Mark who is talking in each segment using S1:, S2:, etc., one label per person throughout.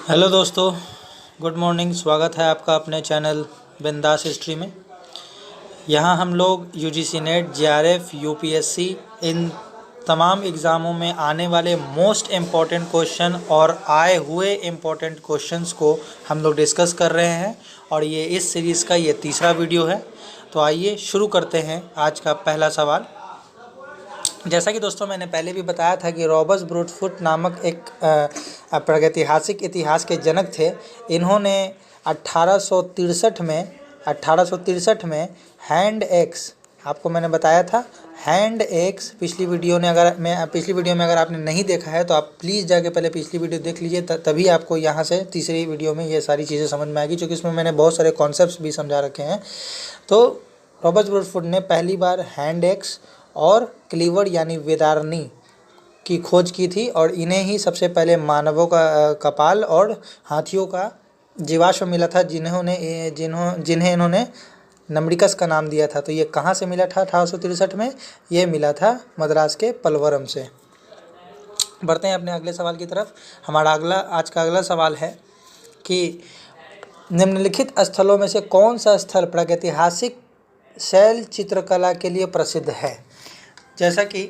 S1: Hello दोस्तों, good morning. स्वागत है आपका अपने चैनल बिंदास हिस्ट्री में। यहाँ हम लोग यूजीसी नेट, जेआरएफ, यूपीएससी इन तमाम एग्ज़ामों में आने वाले मोस्ट इम्पॉर्टेंट क्वेश्चन और आए हुए इम्पॉर्टेंट क्वेश्चंस को हम लोग डिस्कस कर रहे हैं और ये इस सीरीज़ का ये तीसरा वीडियो है। तो आइए शुरू करते हैं आज का पहला सवाल। जैसा कि दोस्तों मैंने पहले भी बताया था कि रॉबर्ट ब्रूटफुट नामक एक प्रागैतिहासिक इतिहास के जनक थे। इन्होंने 1863 में हैंड एक्स, आपको मैंने बताया था हैंड एक्स, पिछली वीडियो में अगर आपने नहीं देखा है तो आप प्लीज़ जाके पहले पिछली वीडियो देख लीजिए, तभी आपको यहाँ से तीसरी वीडियो में ये सारी चीज़ें समझ में आएगी, क्योंकि इसमें मैंने बहुत सारे कॉन्सेप्ट्स भी समझा रखे हैं। तो रॉबर्ट ब्रूटफुट ने पहली बार हैंड एक्स और क्लीवर यानी वेदारनी की खोज की थी और इन्हें ही सबसे पहले मानवों का कपाल और हाथियों का जीवाश्म मिला था, जिन्हें इन्होंने नम्रिकस का नाम दिया था। तो ये कहाँ से मिला था 1863 में? ये मिला था मद्रास के पलवरम से। बढ़ते हैं अपने अगले सवाल की तरफ। हमारा आज का अगला सवाल है कि निम्नलिखित स्थलों में से कौन सा स्थल प्रागैतिहासिक शैल चित्रकला के लिए प्रसिद्ध है? जैसा कि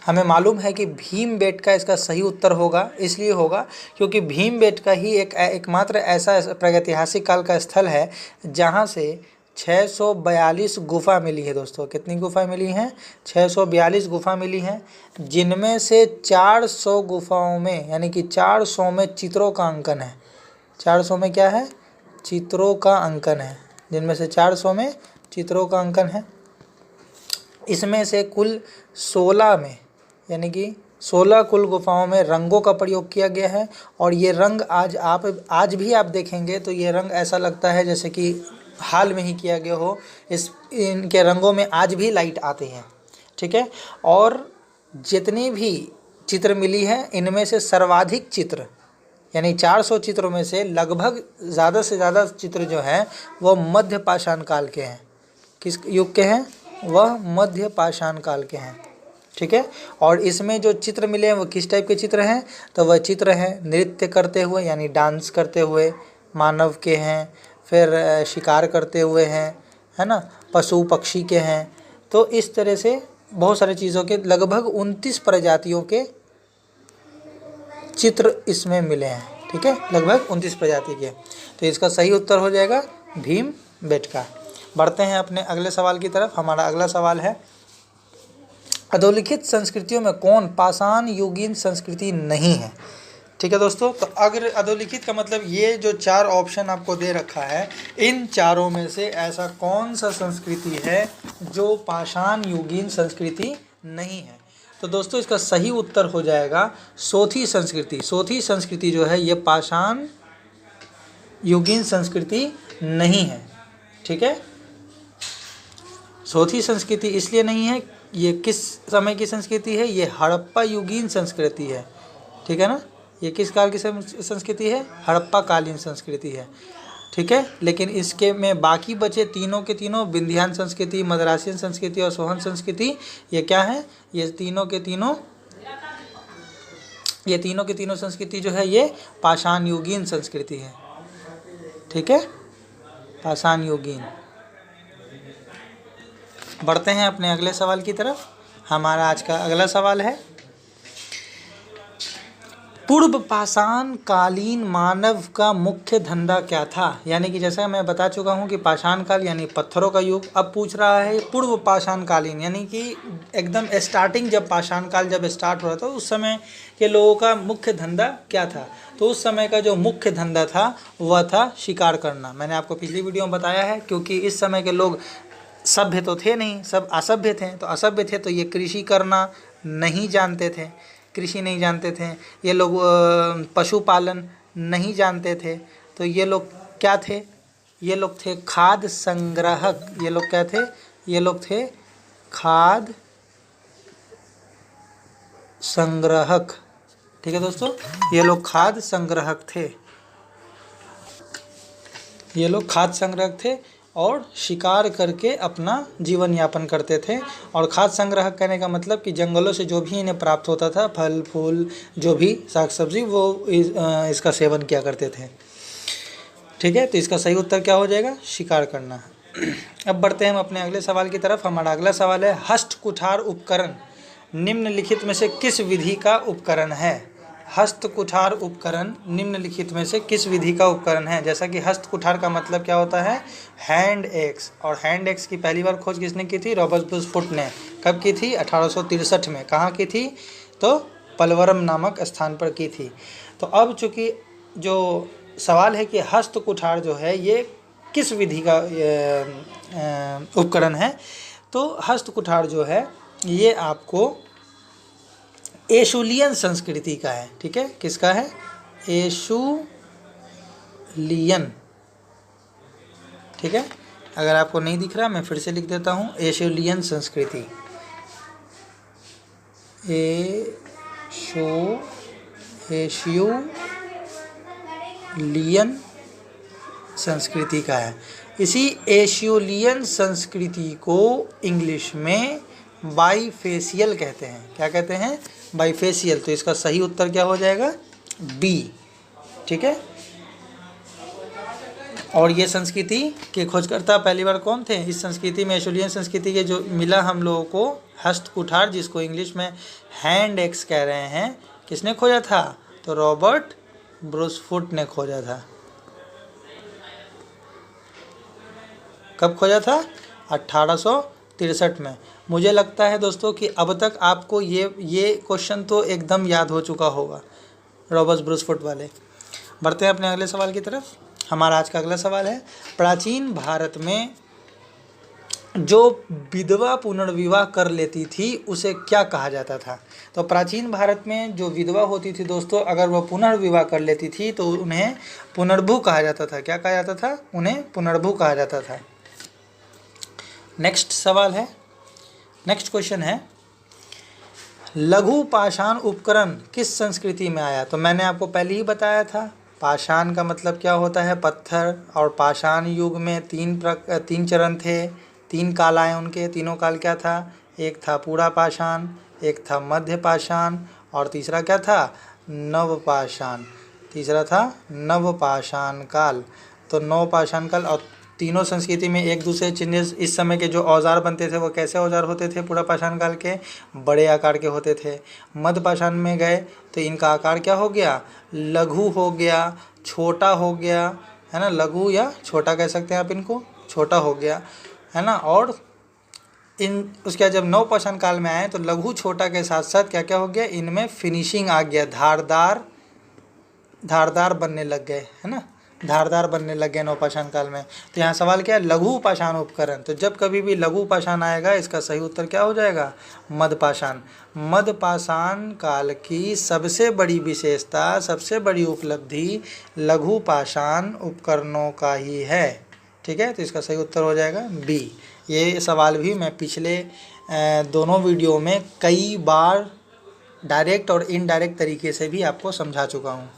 S1: हमें मालूम है कि भीमबेटका इसका सही उत्तर होगा, इसलिए होगा क्योंकि भीमबेटका ही एकमात्र ऐसा प्रागैतिहासिक काल का स्थल है जहां से 642 गुफा मिली है। दोस्तों कितनी गुफा मिली हैं? 642 गुफा मिली हैं, जिनमें से 400 गुफाओं में यानी कि 400 में चित्रों का अंकन है। 400 में क्या है? चित्रों का अंकन है, जिनमें से 400 में चित्रों का अंकन है। इसमें से कुल 16 में यानी कि 16 कुल गुफाओं में रंगों का प्रयोग किया गया है और ये रंग आज भी आप देखेंगे तो ये रंग ऐसा लगता है जैसे कि हाल में ही किया गया हो। इनके रंगों में आज भी लाइट आती है, ठीक है। और जितनी भी चित्र मिली है इनमें से सर्वाधिक चित्र यानी 400 चित्रों में से लगभग ज़्यादा से ज़्यादा चित्र जो हैं वो मध्य पाषाण काल के हैं। किस युग के हैं? वह मध्य पाषाण काल के हैं, ठीक है। और इसमें जो चित्र मिले हैं वो किस टाइप के चित्र हैं? तो वह चित्र हैं नृत्य करते हुए यानी डांस करते हुए मानव के हैं, फिर शिकार करते हुए हैं, है ना, पशु पक्षी के हैं। तो इस तरह से बहुत सारी चीज़ों के लगभग 29 प्रजातियों के चित्र इसमें मिले हैं, ठीक है, लगभग 29 प्रजाति के। तो इसका सही उत्तर हो जाएगा भीमबेटका। बढ़ते हैं अपने अगले सवाल की तरफ। हमारा अगला सवाल है, अधोलिखित संस्कृतियों में कौन पाषाण युगीन संस्कृति नहीं है? ठीक है दोस्तों, तो अगर अधोलिखित का मतलब ये जो 4 ऑप्शन आपको दे रखा है, इन चारों में से ऐसा कौन सा संस्कृति है जो पाषाण युगीन संस्कृति नहीं है? तो दोस्तों इसका सही उत्तर हो जाएगा सोथी संस्कृति। सोथी संस्कृति जो है ये पाषाण युगीन संस्कृति नहीं है, ठीक है। सोथी संस्कृति इसलिए नहीं है, ये किस समय की संस्कृति है? ये हड़प्पा युगीन संस्कृति है, ठीक है ना। ये किस काल की संस्कृति है? हड़प्पा कालीन संस्कृति है, ठीक है। लेकिन इसके में बाकी बचे तीनों के तीनों, विंध्यान संस्कृति, मद्रासियन संस्कृति और सोहन संस्कृति, ये क्या है? ये तीनों के तीनों संस्कृति जो है ये पाषाण युगीन संस्कृति है, ठीक है, पाषाण युगीन। बढ़ते हैं अपने अगले सवाल की तरफ। हमारा आज का अगला सवाल है, पूर्व पाषाण कालीन मानव का मुख्य धंधा क्या था? यानी कि जैसा मैं बता चुका हूँ कि पाषाण काल यानी पत्थरों का युग। अब पूछ रहा है पूर्व पाषाण कालीन यानी कि एकदम स्टार्टिंग, जब पाषाण काल जब स्टार्ट हो रहा था उस समय के लोगों का मुख्य धंधा क्या था? तो उस समय का जो मुख्य धंधा था वह था शिकार करना। मैंने आपको पिछली वीडियो में बताया है, क्योंकि इस समय के लोग सभ्य तो थे नहीं, सब असभ्य थे। तो असभ्य थे तो ये कृषि करना नहीं जानते थे, कृषि नहीं जानते थे। ये लोग पशुपालन नहीं जानते थे। तो ये लोग क्या थे? ये लोग थे खाद्य संग्राहक। ये लोग क्या थे? ये लोग थे खाद्य संग्राहक, ठीक है दोस्तों। ये लोग खाद्य संग्राहक थे, ये लोग खाद्य संग्राहक थे। और शिकार करके अपना जीवन यापन करते थे। और खाद्य संग्रह कहने का मतलब कि जंगलों से जो भी इन्हें प्राप्त होता था, फल फूल जो भी साग सब्जी, वो इसका सेवन किया करते थे। ठीक है, तो इसका सही उत्तर क्या हो जाएगा? शिकार करना। अब बढ़ते हैं हम अपने अगले सवाल की तरफ। हमारा अगला सवाल है, हस्त कुठार उपकरण निम्नलिखित में से किस विधि का उपकरण है? हस्त कुठार उपकरण निम्नलिखित में से किस विधि का उपकरण है? जैसा कि हस्त कुठार का मतलब क्या होता है? Hand axe. और हैंड एक्स की पहली बार खोज किसने की थी? रॉबर्ट ब्रूसफुट ने। कब की थी? 1863 में। कहाँ की थी? तो पलवरम नामक स्थान पर की थी। तो अब चूंकि जो सवाल है कि हस्त कुठार जो है ये किस विधि का उपकरण है, तो हस्त कुठार जो है ये आपको एशुलियन संस्कृति का है। ठीक है, किसका है? एशुलियन। ठीक है, अगर आपको नहीं दिख रहा मैं फिर से लिख देता हूँ, एशुलियन संस्कृति। एशुलियन संस्कृति का है। इसी एशियोलियन संस्कृति को इंग्लिश में बाईफेशियल कहते हैं। क्या कहते हैं? बाईफेशियल। तो इसका सही उत्तर क्या हो जाएगा? बी। ठीक है, और ये संस्कृति के खोजकर्ता पहली बार कौन थे? इस संस्कृति में, एशियोलियन संस्कृति के जो मिला हम लोगों को हस्त कुठार, जिसको इंग्लिश में हैंड एक्स कह रहे हैं, किसने खोजा था? तो रॉबर्ट ब्रूसफुट ने खोजा था। कब खोजा था? 1863 में। मुझे लगता है दोस्तों कि अब तक आपको ये क्वेश्चन तो एकदम याद हो चुका होगा, रॉबर्ट ब्रूसफुट वाले। बढ़ते हैं अपने अगले सवाल की तरफ। हमारा आज का अगला सवाल है, प्राचीन भारत में जो विधवा पुनर्विवाह कर लेती थी उसे क्या कहा जाता था? तो प्राचीन भारत में जो विधवा होती थी दोस्तों, अगर वह पुनर्विवाह कर लेती थी तो उन्हें पुनर्भू कहा जाता था। क्या कहा जाता था? उन्हें पुनर्भू कहा जाता था। नेक्स्ट सवाल है, नेक्स्ट क्वेश्चन है, लघु पाषाण उपकरण किस संस्कृति में आया? तो मैंने आपको पहले ही बताया था, पाषाण का मतलब क्या होता है? पत्थर। और पाषाण युग में तीन चरण थे, 3 काल आए उनके। तीनों काल क्या था? एक था पूरा पाषाण, एक था मध्य पाषाण, और तीसरा क्या था? नव पाषाण। तीसरा था नव पाषाण काल। तो नव पाषाण काल। और तीनों संस्कृति में एक दूसरे चिन्ह। इस समय के जो औजार बनते थे वो कैसे औजार होते थे? पूरा पाषाण काल के बड़े आकार के होते थे। मध्य पाषाण में गए तो इनका आकार क्या हो गया? लघु हो गया, छोटा हो गया, है ना? लघु या छोटा कह सकते हैं आप इनको, छोटा हो गया, है ना? और उसके बाद जब नव पाषाण काल में आए तो लघु छोटा के साथ साथ क्या क्या हो गया? इनमें फिनिशिंग आ गया, धारदार बनने लग गए, है ना? धारदार बनने लग गए नवपाषाण काल में। तो यहाँ सवाल क्या है? लघु पाषाण उपकरण। तो जब कभी भी लघु पाषाण आएगा इसका सही उत्तर क्या हो जाएगा? मध्य पाषाण। मध्य पाषाण काल की सबसे बड़ी विशेषता, सबसे बड़ी उपलब्धि लघु पाषाण उपकरणों का ही है। ठीक है, तो इसका सही उत्तर हो जाएगा बी। ये सवाल भी मैं पिछले दोनों वीडियो में कई बार डायरेक्ट और इनडायरेक्ट तरीके से भी आपको समझा चुका हूँ।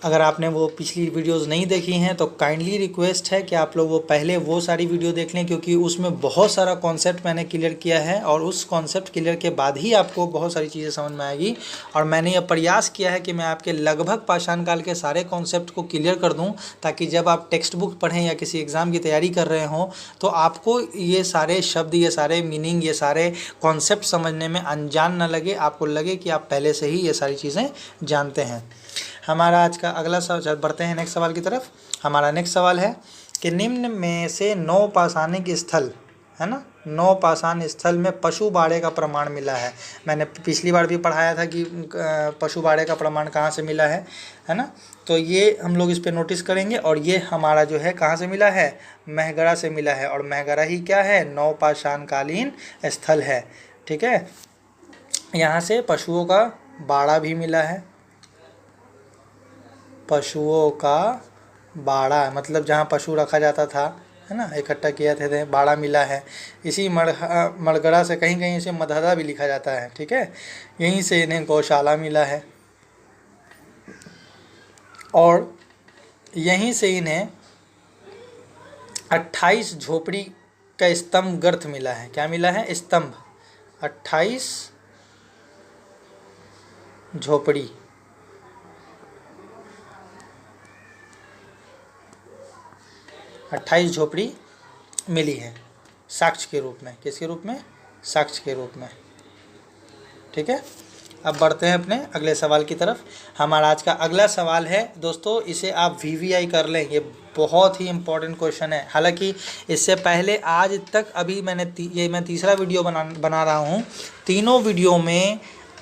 S1: अगर आपने वो पिछली वीडियोस नहीं देखी हैं तो काइंडली रिक्वेस्ट है कि आप लोग वो सारी वीडियो देख लें, क्योंकि उसमें बहुत सारा कॉन्सेप्ट मैंने क्लियर किया है और उस कॉन्सेप्ट क्लियर के बाद ही आपको बहुत सारी चीज़ें समझ में आएगी। और मैंने ये प्रयास किया है कि मैं आपके लगभग पाषाण काल के सारे कॉन्सेप्ट को क्लियर कर दूँ, ताकि जब आप टेक्स्ट बुक पढ़ें या किसी एग्ज़ाम की तैयारी कर रहे हों तो आपको ये सारे शब्द, ये सारे मीनिंग, ये सारे कॉन्सेप्ट समझने में अनजान न लगे, आपको लगे कि आप पहले से ही ये सारी चीज़ें जानते हैं। हमारा आज का अगला सवाल, बढ़ते हैं नेक्स्ट सवाल की तरफ। हमारा नेक्स्ट सवाल है कि निम्न में से नौ पाषाणिक स्थल, है ना, 9 पाषाण स्थल में पशु बाड़े का प्रमाण मिला है। मैंने पिछली बार भी पढ़ाया था कि पशु बाड़े का प्रमाण कहाँ से मिला है ना। तो ये हम लोग इस पे नोटिस करेंगे। और ये हमारा जो है कहाँ से मिला है? महगरा से मिला है। और महगरा ही क्या है? 9 पाषाण कालीन स्थल है। ठीक है, यहाँ से पशुओं का बाड़ा भी मिला है। पशुओं का बाड़ा मतलब जहाँ पशु रखा जाता था, है ना, इकट्ठा किया थे, बाड़ा मिला है। इसी मड़गड़ा से कहीं कहीं इसे मदहदा भी लिखा जाता है। ठीक है, यहीं से इन्हें गौशाला मिला है और यहीं से इन्हें 28 झोपड़ी का स्तंभ गर्थ मिला है। क्या मिला है? स्तंभ। 28 झोपड़ी, 28 झोपड़ी मिली है साक्ष्य के रूप में। किसके रूप में? साक्ष्य के रूप में। ठीक है, अब बढ़ते हैं अपने अगले सवाल की तरफ। हमारा आज का अगला सवाल है दोस्तों, इसे आप वीवीआई कर लें, ये बहुत ही इम्पोर्टेंट क्वेश्चन है। हालांकि इससे पहले आज तक अभी मैं तीसरा वीडियो बना रहा हूँ। तीनों वीडियो में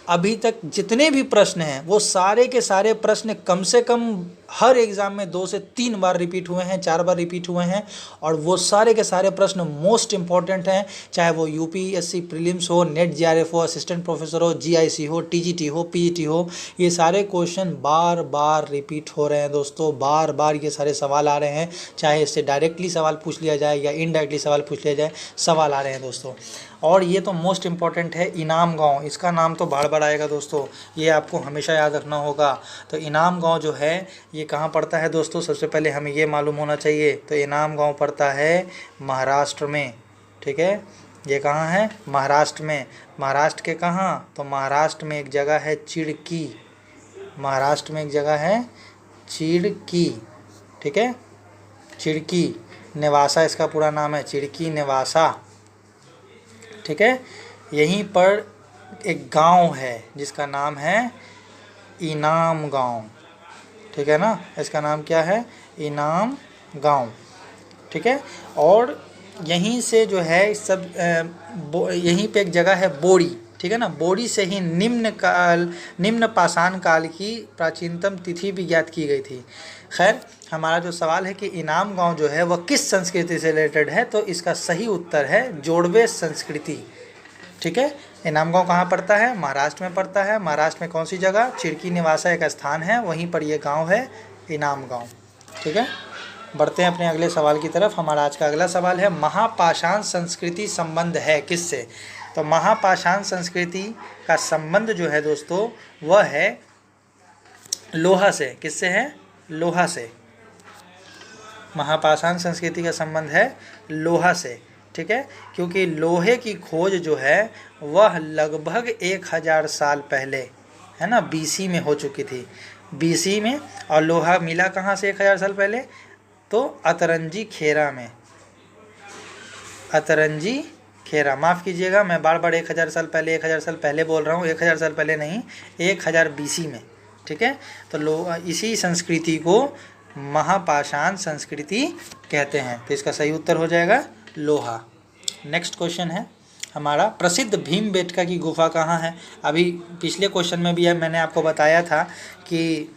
S1: अभी तक जितने भी प्रश्न हैं वो सारे के सारे प्रश्न कम से कम हर एग्ज़ाम में 2 से 3 बार रिपीट हुए हैं, 4 बार रिपीट हुए हैं, और वो सारे के सारे प्रश्न मोस्ट इम्पॉर्टेंट हैं। चाहे वो यूपीएससी प्रीलिम्स हो, नेट जीआरएफ हो, असिस्टेंट प्रोफेसर हो, जीआईसी हो, टीजीटी हो, पीजीटी हो, ये सारे क्वेश्चन बार बार रिपीट हो रहे हैं दोस्तों। बार बार ये सारे सवाल आ रहे हैं, चाहे इससे डायरेक्टली सवाल पूछ लिया जाए या इनडायरेक्टली सवाल पूछ लिया जाए, सवाल आ रहे हैं दोस्तों। और ये तो मोस्ट इम्पॉर्टेंट है इनाम गांव, इसका नाम तो बार बार आएगा दोस्तों, ये आपको हमेशा याद रखना होगा। तो इनाम गांव जो है ये कहाँ पड़ता है दोस्तों? सबसे पहले हमें ये मालूम होना चाहिए। तो इनाम गांव पड़ता है महाराष्ट्र में। ठीक है, ये कहाँ है? महाराष्ट्र में। महाराष्ट्र के कहाँ? तो महाराष्ट्र में एक जगह है चिड़की। महाराष्ट्र में एक जगह है चिड़की। ठीक है, चिड़की नेवासा इसका पूरा नाम है, चिड़की नेवासा। ठीक है, यहीं पर एक गांव है जिसका नाम है इनाम गांव। ठीक है ना, इसका नाम क्या है? इनाम गांव। ठीक है, और यहीं से जो है सब यहीं पे एक जगह है बोरी। ठीक है ना, बोरी से ही निम्न पाषाण काल की प्राचीनतम तिथि भी ज्ञात की गई थी। खैर, हमारा जो सवाल है कि इनाम गांव जो है वह किस संस्कृति से रिलेटेड है, तो इसका सही उत्तर है जोड़वे संस्कृति। ठीक है, इनाम गांव कहाँ पड़ता है? महाराष्ट्र में पड़ता है। महाराष्ट्र में कौन सी जगह? चिड़की निवासा एक स्थान है, वहीं पर यह गांव है इनाम गांव। ठीक है, बढ़ते हैं अपने अगले सवाल की तरफ। हमारा आज का अगला सवाल है महापाषाण संस्कृति संबंध है किससे? तो महापाषाण संस्कृति का संबंध जो है दोस्तों वह है लोहा से। किससे है? लोहा से। महापाषाण संस्कृति का संबंध है लोहा से। ठीक है, क्योंकि लोहे की खोज जो है वह लगभग 1000 साल पहले, है ना, बीसी में हो चुकी थी। बीसी में। और लोहा मिला कहाँ से 1000 साल पहले? तो अतरंजी खेरा में। अतरंजी खेरा, माफ़ कीजिएगा मैं बार बार 1000 साल पहले बोल रहा हूँ, 1000 साल पहले नहीं, 1000 बीसी में। ठीक है, तो इसी संस्कृति को महापाषाण संस्कृति कहते हैं। तो इसका सही उत्तर हो जाएगा लोहा। नेक्स्ट क्वेश्चन है हमारा, प्रसिद्ध भीमबेटका की गुफा कहाँ है? अभी पिछले क्वेश्चन में भी मैंने आपको बताया था कि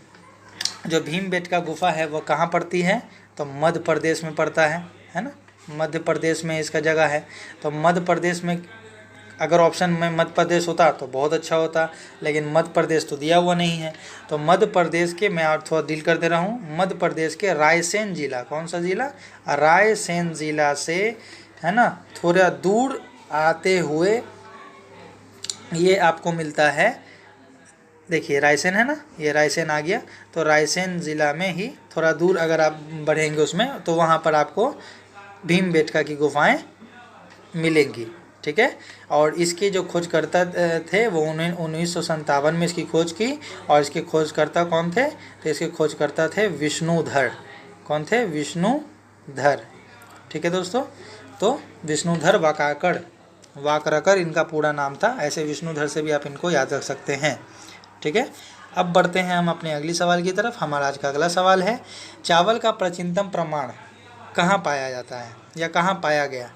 S1: जो भीमबेटका गुफा है वो कहाँ पड़ती है? तो मध्य प्रदेश में पड़ता है ना, मध्य प्रदेश में इसका जगह है। तो मध्य प्रदेश में अगर ऑप्शन में मध्य प्रदेश होता तो बहुत अच्छा होता, लेकिन मध्य प्रदेश तो दिया हुआ नहीं है। तो मध्य प्रदेश के, मैं और थोड़ा डील कर दे रहा हूँ, मध्य प्रदेश के रायसेन जिला, कौन सा जिला? रायसेन जिला से, है ना, थोड़ा दूर आते हुए ये आपको मिलता है। देखिए रायसेन है ना, ये रायसेन आ गया। तो रायसेन ज़िला में ही थोड़ा दूर अगर आप बढ़ेंगे उसमें तो वहाँ पर आपको भीमबेटका की गुफाएं मिलेंगी। ठीक है, और इसके जो खोजकर्ता थे वो 1957 में इसकी खोज की। और इसके खोजकर्ता कौन थे? तो इसके खोजकर्ता थे विष्णुधर। कौन थे? विष्णुधर। ठीक है दोस्तों, तो विष्णुधर वाकरकर इनका पूरा नाम था। ऐसे विष्णुधर से भी आप इनको याद रख सकते हैं। ठीक है, अब बढ़ते हैं हम अपने अगली सवाल की तरफ। हमारा आज का अगला सवाल है, चावल का प्राचीनतम प्रमाण कहाँ पाया जाता है या कहाँ पाया गया?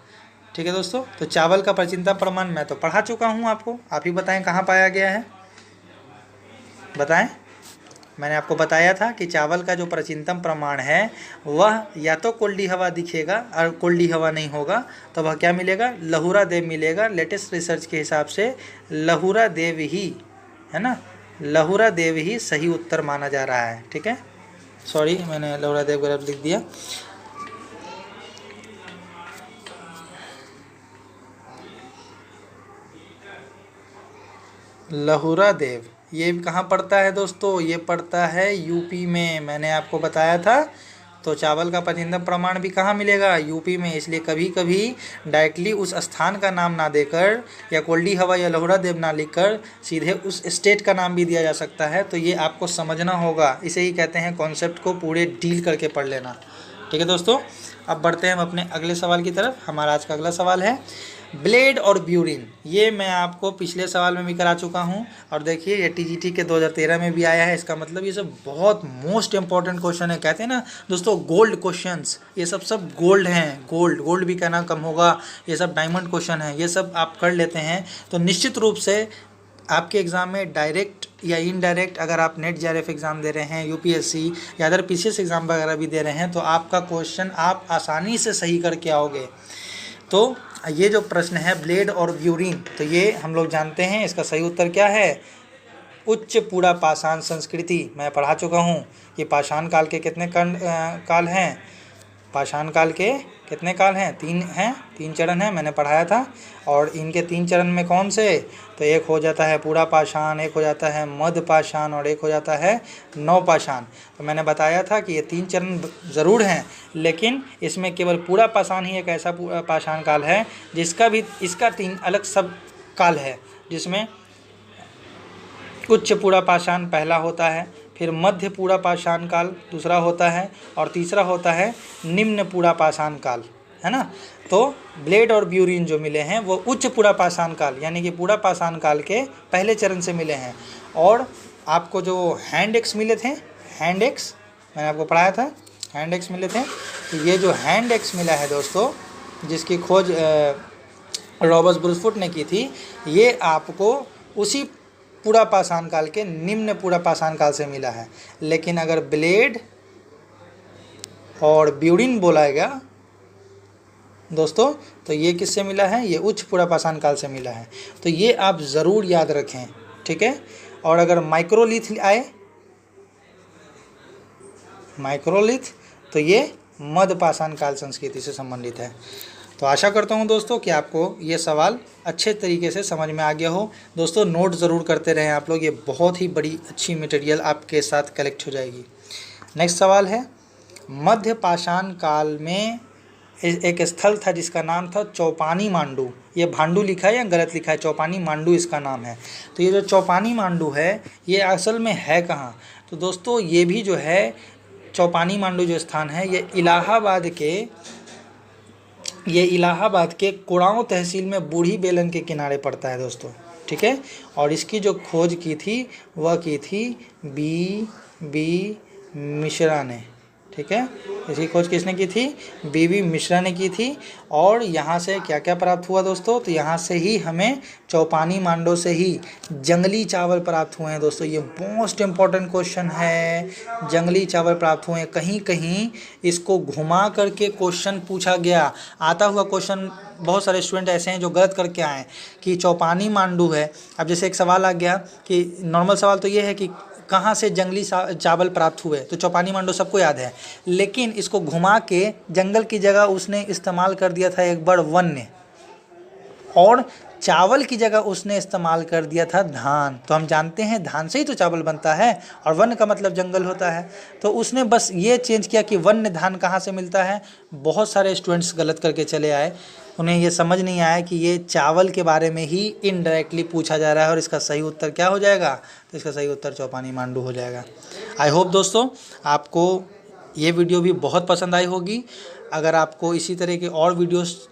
S1: ठीक है दोस्तों, तो चावल का प्राचीनतम प्रमाण मैं तो पढ़ा चुका हूँ आपको, आप ही बताएं कहाँ पाया गया है, बताएं। मैंने आपको बताया था कि चावल का जो प्राचीनतम प्रमाण है वह या तो कोल्डी हवा दिखेगा, और कोल्डी हवा नहीं होगा तो वह क्या मिलेगा? लहुरा देव मिलेगा। लेटेस्ट रिसर्च के हिसाब से लहुरा देव ही, है ना, लहुरा देव ही सही उत्तर माना जा रहा है। ठीक है, सॉरी मैंने लहुरा देव गलत लिख दिया। लहुरा देव ये कहाँ पड़ता है दोस्तों? ये पड़ता है यूपी में। मैंने आपको बताया था तो चावल का पतिंदम प्रमाण भी कहाँ मिलेगा? यूपी में। इसलिए कभी कभी डायरेक्टली उस स्थान का नाम ना देकर या कोल्डी हवा या लहुरा देव ना लिखकर सीधे उस स्टेट का नाम भी दिया जा सकता है। तो ये आपको समझना होगा, इसे ही कहते हैं कॉन्सेप्ट को पूरे डील करके पढ़ लेना। ठीक है दोस्तों, अब बढ़ते हैं हम अपने अगले सवाल की तरफ। हमारा आज का अगला सवाल है ब्लेड और ब्यूरिन। ये मैं आपको पिछले सवाल में भी करा चुका हूँ और देखिए ये टीजीटी के 2013 में भी आया है। इसका मतलब ये सब बहुत मोस्ट इंपॉर्टेंट क्वेश्चन है। कहते हैं ना दोस्तों गोल्ड क्वेश्चंस, ये सब गोल्ड हैं। गोल्ड भी कहना कम होगा, ये सब डायमंड क्वेश्चन है। ये सब आप कर लेते हैं तो निश्चित रूप से आपके एग्ज़ाम में डायरेक्ट या इनडायरेक्ट, अगर आप नेट जेआरएफ एग्ज़ाम दे रहे हैं, यूपीएससी या अदर पीसीएस एग्ज़ाम वगैरह भी दे रहे हैं, तो आपका क्वेश्चन आप आसानी से सही करके आओगे। तो ये जो प्रश्न है ब्लेड और ब्यूरिन, तो ये हम लोग जानते हैं इसका सही उत्तर क्या है? उच्च पूरा पाषाण संस्कृति। मैं पढ़ा चुका हूँ। ये पाषाण काल के कितने काल हैं? पाषाण काल के कितने काल हैं? 3 हैं, 3 चरण हैं, मैंने पढ़ाया था। और इनके 3 चरण में कौन से? तो एक हो जाता है पूरा पाषाण, एक हो जाता है मध्य पाषाण और एक हो जाता है नव पाषाण। तो मैंने बताया था कि ये 3 चरण ज़रूर हैं, लेकिन इसमें केवल पूरा पाषाण ही एक ऐसा पाषाण काल है जिसका भी इसका 3 अलग सब काल है, जिसमें उच्च पूरा पाषाण पहला होता है, फिर मध्य पूरा पाषाण काल दूसरा होता है और तीसरा होता है निम्न पूरा पाषाण काल, है ना। तो ब्लेड और ब्यूरिन जो मिले हैं वो उच्च पूरा पाषाण काल यानी कि पूरा पाषाण काल के पहले चरण से मिले हैं। और आपको जो हैंड एक्स मिले थे, हैंड एक्स मैंने आपको पढ़ाया था, हैंड एक्स मिले थे। तो ये जो हैंड एक्स मिला है दोस्तों, जिसकी खोज रॉबर्ट ब्रूसफुट ने की थी, ये आपको उसी पूरा पाषाण काल के निम्न पूरा पाषाण काल से मिला है। लेकिन अगर ब्लेड और ब्यूरिन बोलाएगा दोस्तों, तो ये किससे मिला है? ये उच्च पूरा पाषाण काल से मिला है। तो ये आप ज़रूर याद रखें, ठीक है। और अगर माइक्रोलिथ आए, माइक्रोलिथ, तो ये मध्य पाषाण काल संस्कृति से संबंधित है। तो आशा करता हूं दोस्तों कि आपको ये सवाल अच्छे तरीके से समझ में आ गया हो। दोस्तों नोट ज़रूर करते रहें आप लोग, ये बहुत ही बड़ी अच्छी मटेरियल आपके साथ कलेक्ट हो जाएगी। नेक्स्ट सवाल है मध्य पाषाण काल में एक स्थल था जिसका नाम था चौपानी मांडू। ये भांडू लिखा है या गलत लिखा है? चौपानी मांडू इसका नाम है। तो ये जो चौपानी मांडू है ये असल में है कहाँ? तो दोस्तों ये भी जो है चौपानी मांडू जो स्थान है ये इलाहाबाद के कुड़ांव तहसील में बूढ़ी बेलन के किनारे पड़ता है दोस्तों, ठीक है। और इसकी जो खोज की थी वह की थी बी मिश्रा ने, ठीक है। इसकी खोज किसने की थी? बी मिश्रा ने की थी। और यहाँ से क्या क्या प्राप्त हुआ दोस्तों? तो यहाँ से ही हमें चौपानी मांडो से ही जंगली चावल प्राप्त हुए हैं दोस्तों। ये मोस्ट इम्पॉर्टेंट क्वेश्चन है, जंगली चावल प्राप्त हुए हैं। कहीं कहीं इसको घुमा करके क्वेश्चन पूछा गया, आता हुआ क्वेश्चन बहुत सारे स्टूडेंट ऐसे हैं जो गलत करके आए कि चौपानी मांडू है। अब जैसे एक सवाल आ गया कि नॉर्मल सवाल तो ये है कि कहाँ से जंगली चावल प्राप्त हुए, तो चौपानी मांडो सबको याद है, लेकिन इसको घुमा के जंगल की जगह उसने इस्तेमाल कर दिया था एक बार वन्य, और चावल की जगह उसने इस्तेमाल कर दिया था धान। तो हम जानते हैं धान से ही तो चावल बनता है और वन्य का मतलब जंगल होता है। तो उसने बस ये चेंज किया कि वन्य धान कहाँ से मिलता है। बहुत सारे स्टूडेंट्स गलत करके चले आए, उन्हें ये समझ नहीं आया कि ये चावल के बारे में ही इनडायरेक्टली पूछा जा रहा है। और इसका सही उत्तर क्या हो जाएगा? तो इसका सही उत्तर चौपानी मांडू हो जाएगा। आई होप दोस्तों आपको ये वीडियो भी बहुत पसंद आई होगी। अगर आपको इसी तरह के और वीडियोस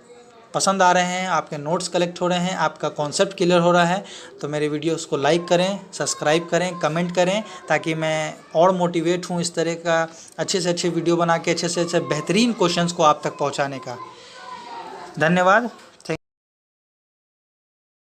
S1: पसंद आ रहे हैं, आपके नोट्स कलेक्ट हो रहे हैं, आपका कॉन्सेप्ट क्लियर हो रहा है, तो मेरे वीडियोस को लाइक करें, सब्सक्राइब करें, कमेंट करें, ताकि मैं और मोटिवेट हूँ इस तरह का अच्छे से अच्छे वीडियो बना के अच्छे से अच्छे बेहतरीन क्वेश्चंस को आप तक पहुँचाने का। धन्यवाद।